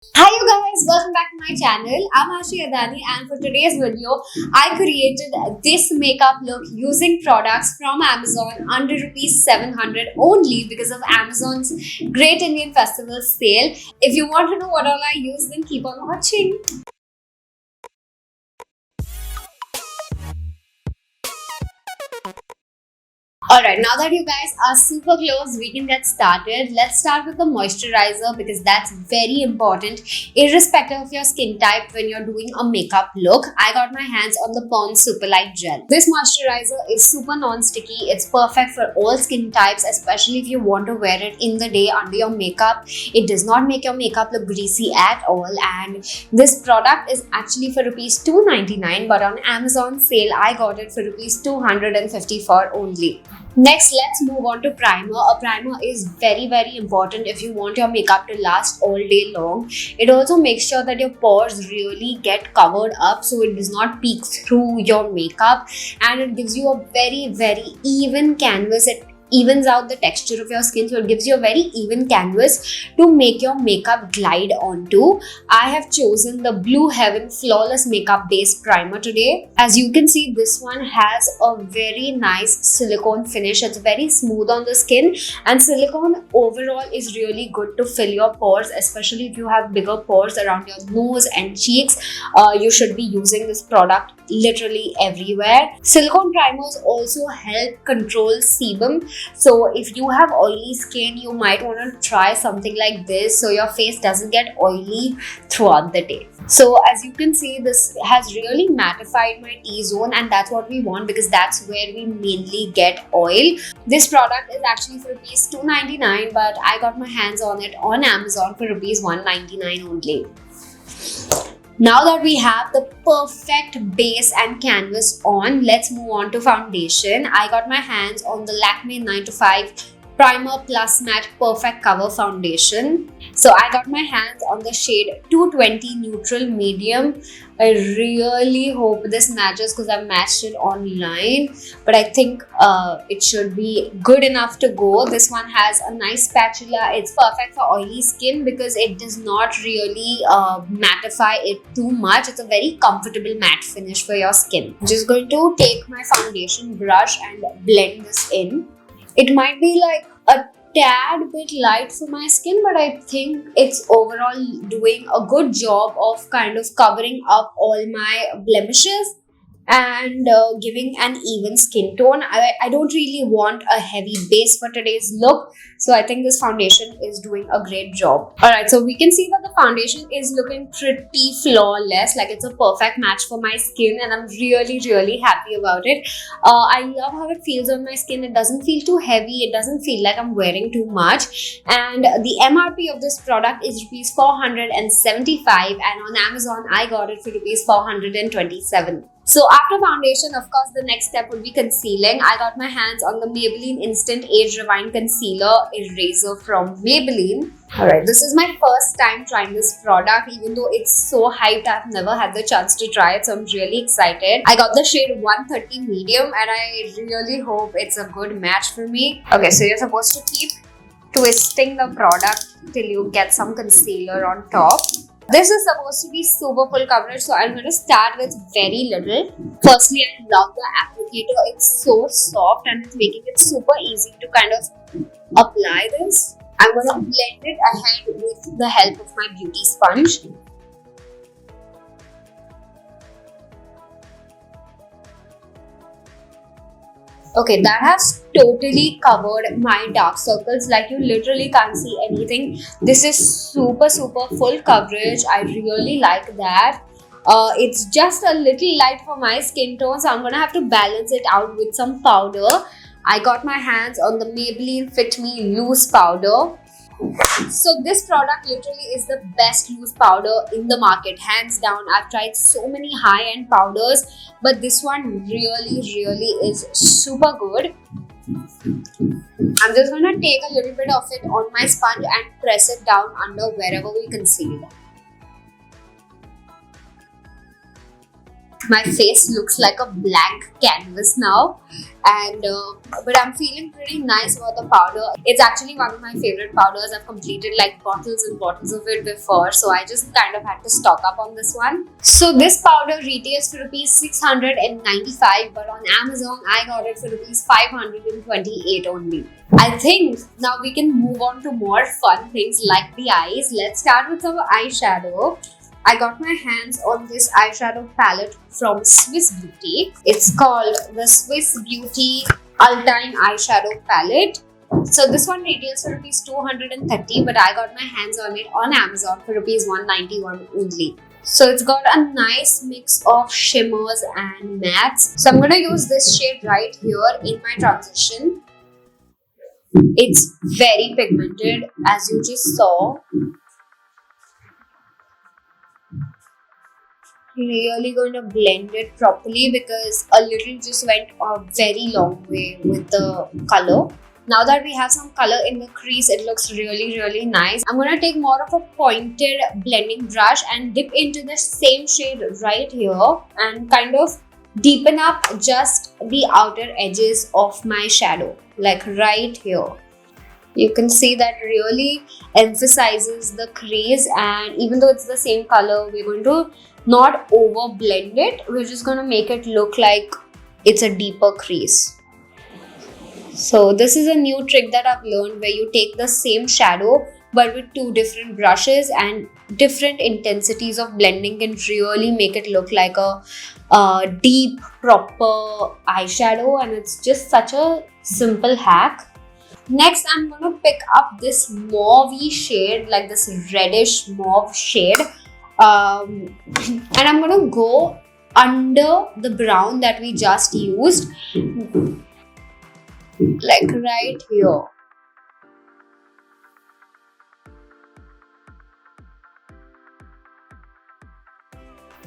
Hi you guys, welcome back to my channel. I'm Aashi Adani and for today's video, I created this makeup look using products from Amazon under rupees 700 only because of Amazon's Great Indian Festival sale. If you want to know what all I use, then keep on watching. Alright, now that you guys are super close, we can get started. Let's start with the moisturizer because that's very important irrespective of your skin type when you're doing a makeup look. I got my hands on the Pond's Super Light Gel. This moisturizer is super non-sticky. It's perfect for all skin types, especially if you want to wear it in the day under your makeup. It does not make your makeup look greasy at all, and this product is actually for rupees 299, but on Amazon sale I got it for rupees 254 only. Next, let's move on to primer. A primer is very important if you want your makeup to last all day long. It also makes sure that your pores really get covered up so it does not peek through your makeup, and it gives you a very even canvas. It evens out the texture of your skin, so it gives you a very even canvas to make your makeup glide onto. I have chosen the Blue Heaven Flawless Makeup Base Primer today. As you can see, this one has a very nice silicone finish. It's very smooth on the skin, and silicone overall is really good to fill your pores, especially if you have bigger pores around your nose and cheeks. You should be using this product literally everywhere. Silicone primers also help control sebum. So if you have oily skin, you might want to try something like this so your face doesn't get oily throughout the day. So as you can see, this has really mattified my T-zone, and that's what we want because that's where we mainly get oil. This product is actually for rupees 299, but I got my hands on it on Amazon for rupees 199 only. Now that we have the perfect base and canvas on, let's move on to foundation. I got my hands on the Lakmé 9 to 5 Primer Plus Matte Perfect Cover Foundation. So I got my hands on the shade 220 Neutral Medium. I really hope this matches because I've matched it online, but I think it should be good enough to go. This one has a nice spatula. It's perfect for oily skin because it does not really mattify it too much. It's a very comfortable matte finish for your skin. I'm just going to take my foundation brush and blend this in. It might be like a tad bit light for my skin, but I think it's overall doing a good job of kind of covering up all my blemishes and giving an even skin tone. I don't really want a heavy base for today's look, so I think this foundation is doing a great job. Alright, so we can see that the foundation is looking pretty flawless, like it's a perfect match for my skin, and I'm really happy about it. I love how it feels on my skin. It doesn't feel too heavy, it doesn't feel like I'm wearing too much, and the MRP of this product is rupees 475, and on Amazon I got it for rupees 427. So after foundation, of course, the next step would be concealing. I got my hands on the Maybelline Instant Age Rewind Concealer Eraser from Maybelline. Alright, this is my first time trying this product. Even though it's so hyped, I've never had the chance to try it, so I'm really excited. I got the shade 130 Medium, and I really hope it's a good match for me. Okay, so you're supposed to keep twisting the product till you get some concealer on top. This is supposed to be super full coverage, so I'm going to start with very little. Firstly, I love the applicator. It's so soft and it's making it super easy to kind of apply this. I'm going to blend it ahead with the help of my beauty sponge. Okay, that has totally covered my dark circles. Like, you literally can't see anything. This is super full coverage. I really like that. It's just a little light for my skin tone, so I'm gonna have to balance it out with some powder. I got my hands on the Maybelline Fit Me Loose Powder. So this product literally is the best loose powder in the market, hands down. I've tried so many high-end powders, but this one really is super good. I'm just going to take a little bit of it on my sponge and press it down under wherever we conceal. My face looks like a blank canvas now, and but I'm feeling pretty nice about the powder. It's actually one of my favorite powders. I've completed like bottles and bottles of it before, so I just kind of had to stock up on this one. So this powder retails for rupees 695, but on Amazon I got it for rupees 528 only. I think now we can move on to more fun things like the eyes. Let's start with our eyeshadow. I got my hands on this eyeshadow palette from Swiss Beauty. It's called the Swiss Beauty Ultime Eyeshadow Palette. So this one retails for rupees 230, but I got my hands on it on Amazon for rupees 191 only. So it's got a nice mix of shimmers and mattes. So I'm going to use this shade right here in my transition. It's very pigmented, as you just saw. Really going to blend it properly because a little just went a very long way with the color. Now that we have some color in the crease, it looks really nice. I'm going to take more of a pointed blending brush and dip into the same shade right here and kind of deepen up just the outer edges of my shadow, like right here. You can see that really emphasizes the crease, and even though it's the same color, we're going to not over blend it. We're just going to make it look like it's a deeper crease. So this is a new trick that I've learned, where you take the same shadow but with two different brushes, and different intensities of blending can really make it look like a deep proper eyeshadow, and it's just such a simple hack. Next, I'm going to pick up this mauve shade, like this reddish mauve shade, and I'm going to go under the brown that we just used, like right here.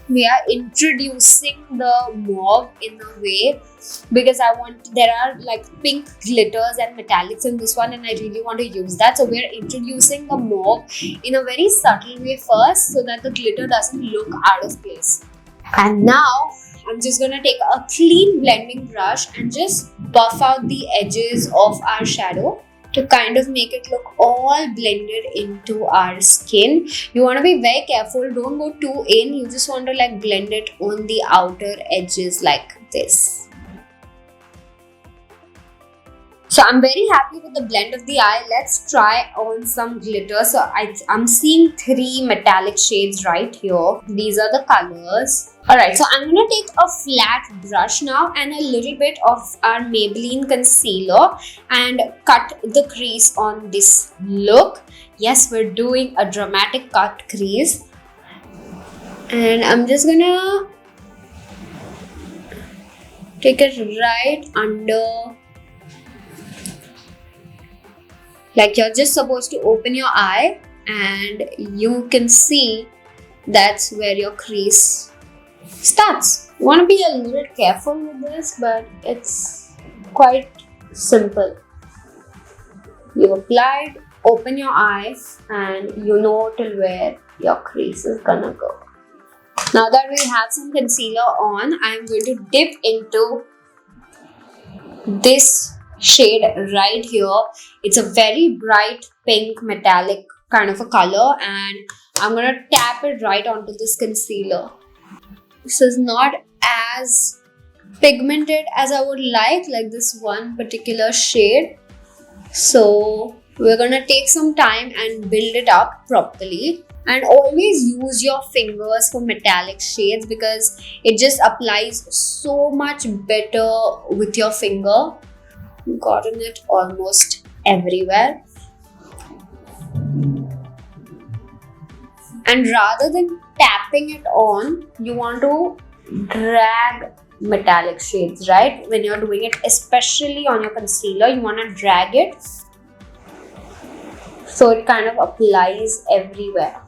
We are introducing the mauve in a way because there are like pink glitters and metallics in this one, and I really want to use that. So we're introducing the mauve in a very subtle way first, so that the glitter doesn't look out of place. And now I'm just going to take a clean blending brush and just buff out the edges of our shadow to kind of make it look all blended into our skin. You want to be very careful, don't go too in. You just want to like blend it on the outer edges like this. So I'm very happy with the blend of the eye. Let's try on some glitter. So I'm seeing 3 metallic shades right here. These are the colors. Alright, so I'm going to take a flat brush now and a little bit of our Maybelline concealer and cut the crease on this look. Yes, we're doing a dramatic cut crease. And I'm just going to take it right under. Like you're just supposed to open your eye and you can see that's where your crease starts. You want to be a little careful with this, but it's quite simple. You applied, open your eyes, and you know till where your crease is gonna go. Now that we have some concealer on, I'm going to dip into this shade right here. It's a very bright pink metallic kind of a color, and I'm gonna tap it right onto this concealer. This is not as pigmented as I would like this one particular shade. So we're gonna take some time and build it up properly. And always use your fingers for metallic shades because it just applies so much better with your finger. Gotten it almost everywhere. And rather than tapping it on, you want to drag metallic shades, right? When you're doing it, especially on your concealer, you want to drag it so it kind of applies everywhere.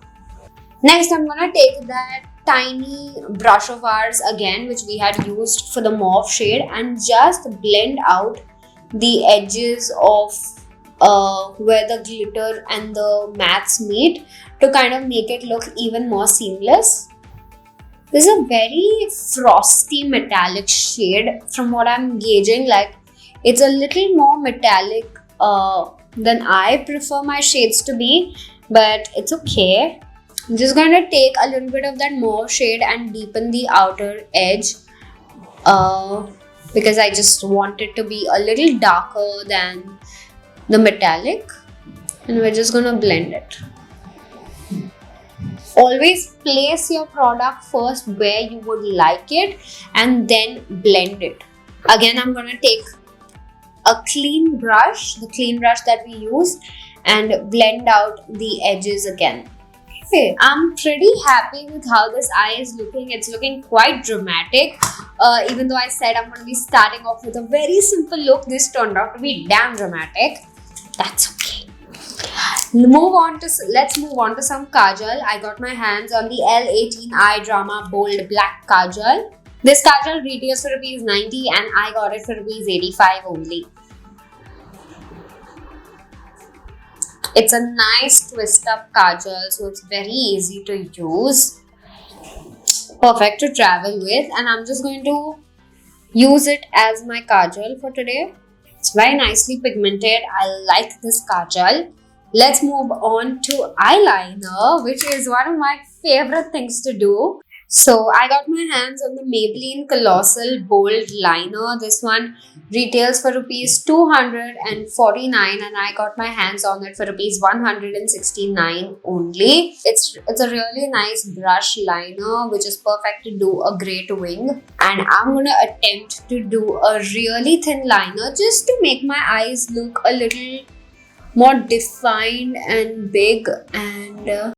Next, I'm going to take that tiny brush of ours again, which we had used for the mauve shade, and just blend out the edges of where the glitter and the mattes meet to kind of make it look even more seamless. This is a very frosty metallic shade from what I'm gauging. Like, it's a little more metallic than I prefer my shades to be, but it's okay. I'm just going to take a little bit of that mauve shade and deepen the outer edge because I just want it to be a little darker than the metallic, and we're just going to blend it. Always place your product first where you would like it and then blend it. Again, I'm going to take a clean brush, the clean brush that we use, and blend out the edges again. Okay, I'm pretty happy with how this eye is looking. It's looking quite dramatic. Even though I said I'm going to be starting off with a very simple look, this turned out to be damn dramatic. That's okay. Let's move on to some Kajal. I got my hands on the Elle 18 Eye Drama Bold Black Kajal. This Kajal retails for Rs 90 and I got it for Rs 85 only. It's a nice twist up Kajal, so it's very easy to use. Perfect to travel with, and I'm just going to use it as my Kajal for today. It's very nicely pigmented. I like this Kajal. Let's move on to eyeliner, which is one of my favorite things to do. So I got my hands on the Maybelline Colossal Bold Liner. This one retails for Rs 249 and I got my hands on it for Rs 169 only. It's a really nice brush liner which is perfect to do a great wing. And I'm going to attempt to do a really thin liner just to make my eyes look a little more defined and big and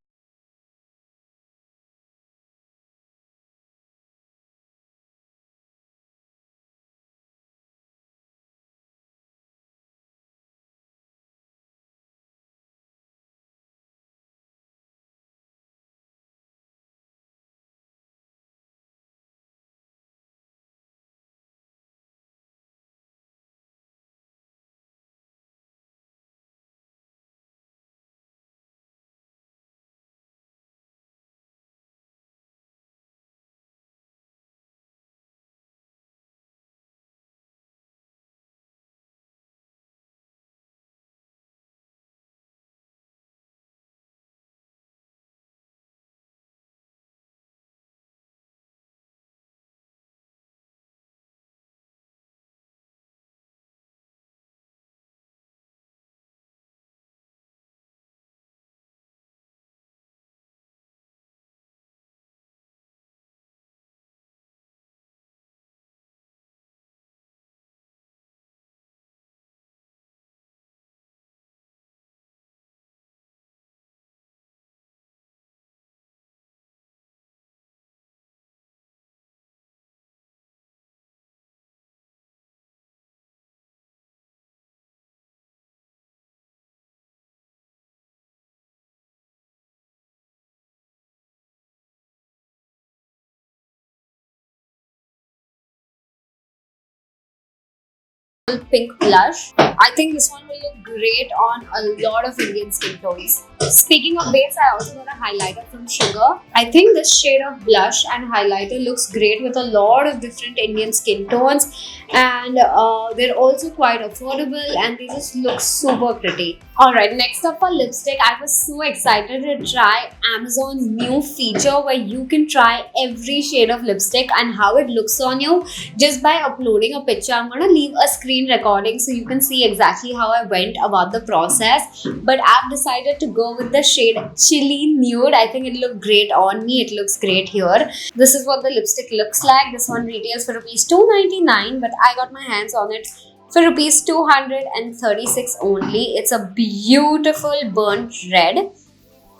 pink blush. I think this one will look great on a lot of Indian skin tones. Speaking of base, I also got a highlighter from Sugar. I think this shade of blush and highlighter looks great with a lot of different Indian skin tones, and they're also quite affordable and they just look super pretty. Alright, next up for lipstick, I was so excited to try Amazon's new feature where you can try every shade of lipstick and how it looks on you just by uploading a picture. I'm going to leave a screen recording so you can see exactly how I went about the process. But I've decided to go with the shade Chilli Nude. I think it looked great on me. It looks great here. This is what the lipstick looks like. This one retails for Rs 299, but I got my hands on it for Rs 236 only. It's a beautiful burnt red.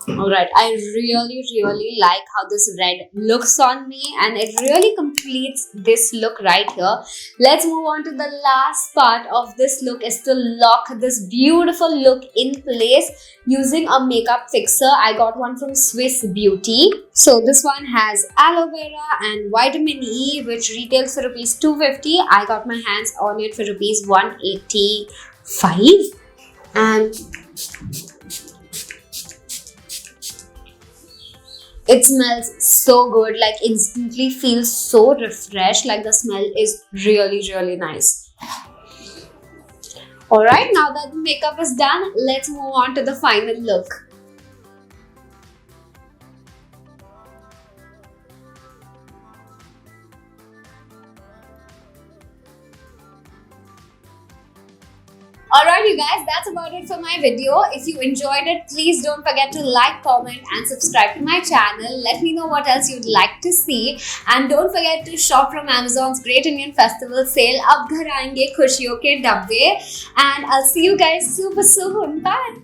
Alright, I really like how this red looks on me and it really completes this look right here. Let's move on to the last part of this look is to lock this beautiful look in place using a makeup fixer. I got one from Swiss Beauty. So this one has aloe vera and vitamin E which retails for Rs 250. I got my hands on it for Rs 185 and It smells so good, like instantly feels so refreshed, like the smell is really, really nice. Alright, now that the makeup is done, let's move on to the final look. Alright you guys, that's about it for my video. If you enjoyed it, please don't forget to like, comment and subscribe to my channel. Let me know what else you'd like to see. And don't forget to shop from Amazon's Great Indian Festival sale. Ab ghar aayenge khushiyon ke dabbe. And I'll see you guys super soon. Bye!